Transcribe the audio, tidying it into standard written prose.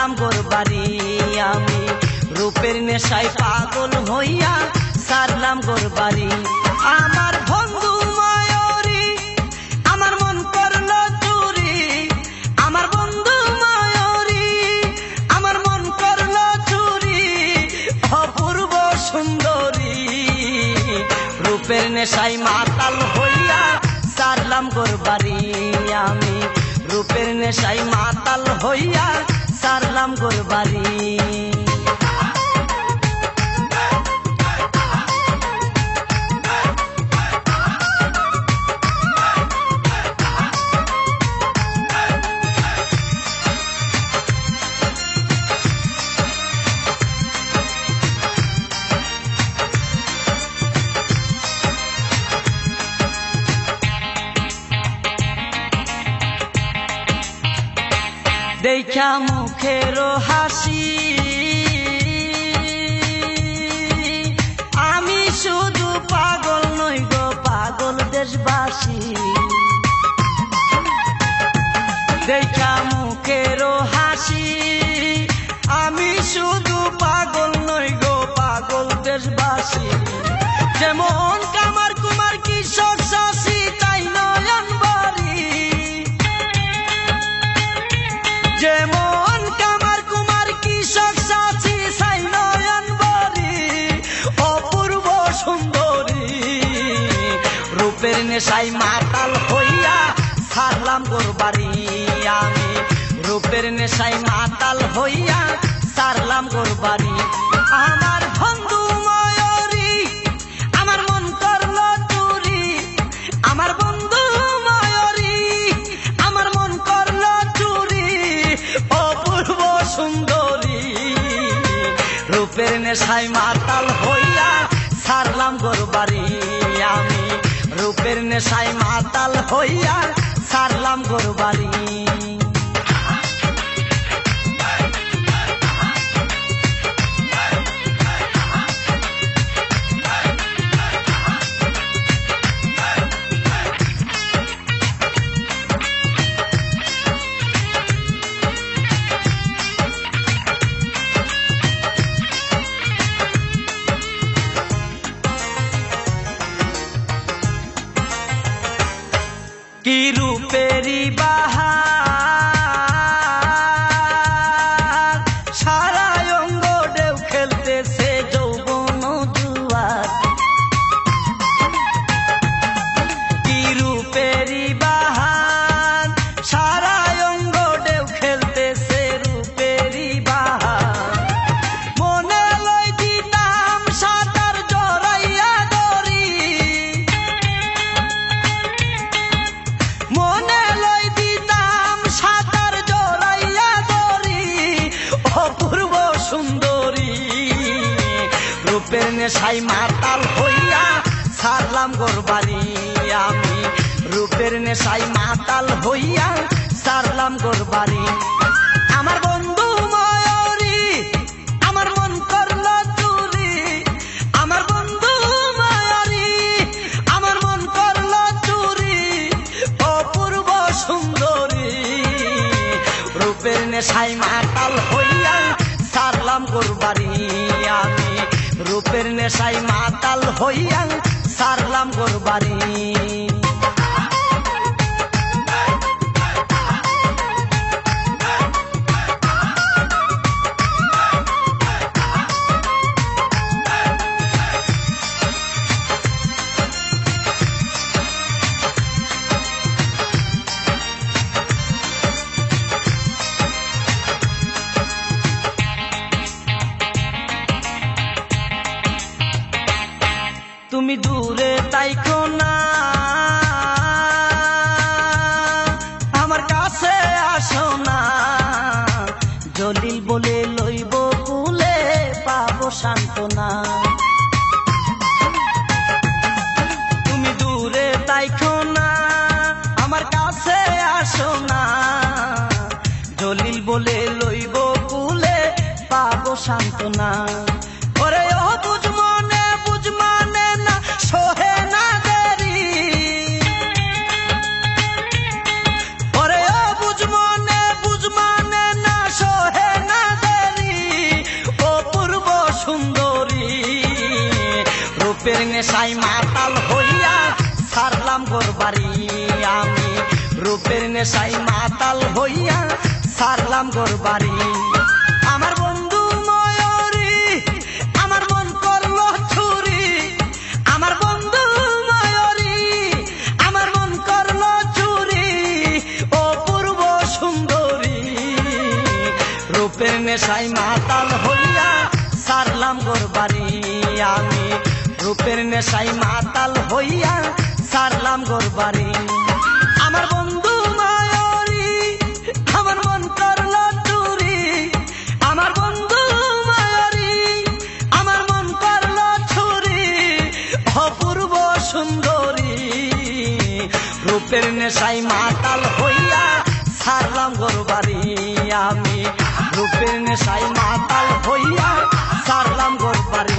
সারলাম গোরবাড়ি আমি রূপের নেশায় পাগল হইয়া সারলাম গোরবাড়ি আমার বন্ধু মায়রি আমার মন করল চুরি আমার বন্ধু মায়রি আমার মন করল চুরি অপূর্ব সুন্দরী রূপের নেশায় মাতাল হইয়া সারলাম গোরবাড়ি আমি রূপের নেশায় মাতাল হইয়া সারলাম গোরবাড়ি দেখা মুখের হাসি আমি শুধু পাগল নই গো পাগল দেশবাসী দেখা মুখের হাসি আমি শুধু পাগল নই গো পাগল দেশবাসী যেমন কামার কুমার কৃষক চাষি তাই নয়ন বাড়ি যেমন কামার কুমার কৃষক চাচি সাই নয়ন বাড়ি অপূর্ব সুন্দরী রূপের নেশায় মাতাল হইয়া সারলাম গোরবাড়ি আমি রূপের নেশায় মাতাল হইয়া সারলাম গোরবাড়ি আমার বন্ধু মায়রি আমার মন করল চুরি আমার বন্ধু মায়রি আমার মন করল চুরি অপূর্ব সুন্দরী রূপের নেশায় মাতাল হইয়া সারলাম গোরবাড়ি আমি রূপের নেশায় মাতাল হইয়া সারলাম গোরবাড়ি কি রূপেরি বাহার সারা অঙ্গ ঢেউ খেলতেছে যৌবন জুয়ার কি রূপেরি বাহার সারা অঙ্গ ঢেউ খেলতেছে রূপেরি বাহার মনে লই দিতাম সাঁতার জড়াইয়া দড়ি মনে লই দিতাম সাঁতার জড়াইয়া দড়ি অপূর্ব সুন্দরী রূপের নেশায় মাতাল হইয়া সারলাম গোরবাড়ি আমি রূপের নেশায় মাতাল হইয়া সারলাম গোরবাড়ি আমার বন্ধু মায়রি আমার মন করল চুরি আমার বন্ধু মায়রি আমার মন করল চুরি অপূর্ব সুন্দরী রূপের নেশায় মাতাল হইয়া সারলাম গোরবাড়ি আমি রূপের নেশায় মাতাল হইয়া সারলাম গোরবাড়ি তুমি দূরে তাইকো না আমার কাছে আসো না জলিল বলে লইব কুলে পাবো সান্ত্বনা তুমি দূরে তাইকো না আমার কাছে আসো না জলিল বলে লইব কুলে পাবো সান্ত্বনা ওরে ও বুঝ মানে না সোহে না দেরি ওরে ও বুঝ মানে না সোহে না নেশায় মাতাল হইয়া সারলাম গোরবাড়ি আমি রূপের নেশায় মাতাল হইয়া সারলাম গোরবাড়ি আমার বন্ধু ময়ূরী আমার মন করলো চুরি আমার বন্ধু ময়ূরী আমার মন করলো চুরি ও পূর্ব সুন্দরী রূপের নেশায় মাতাল হইয়া সারলাম গোরবাড়ি আমি রূপের নেশায় মাতাল হইয়া সারলাম গোরবাড়ি আমার বন্ধু ময়ূরী আমার মন করলো চুরি আমার বন্ধু ময়ূরী আমার মন করলো চুরি অপূর্ব সুন্দরী রূপের নেশায় মাতাল হইয়া সারলাম গোরবাড়ি আমি রূপের নেশায় মাতাল হইয়া সারলাম গোরবাড়ি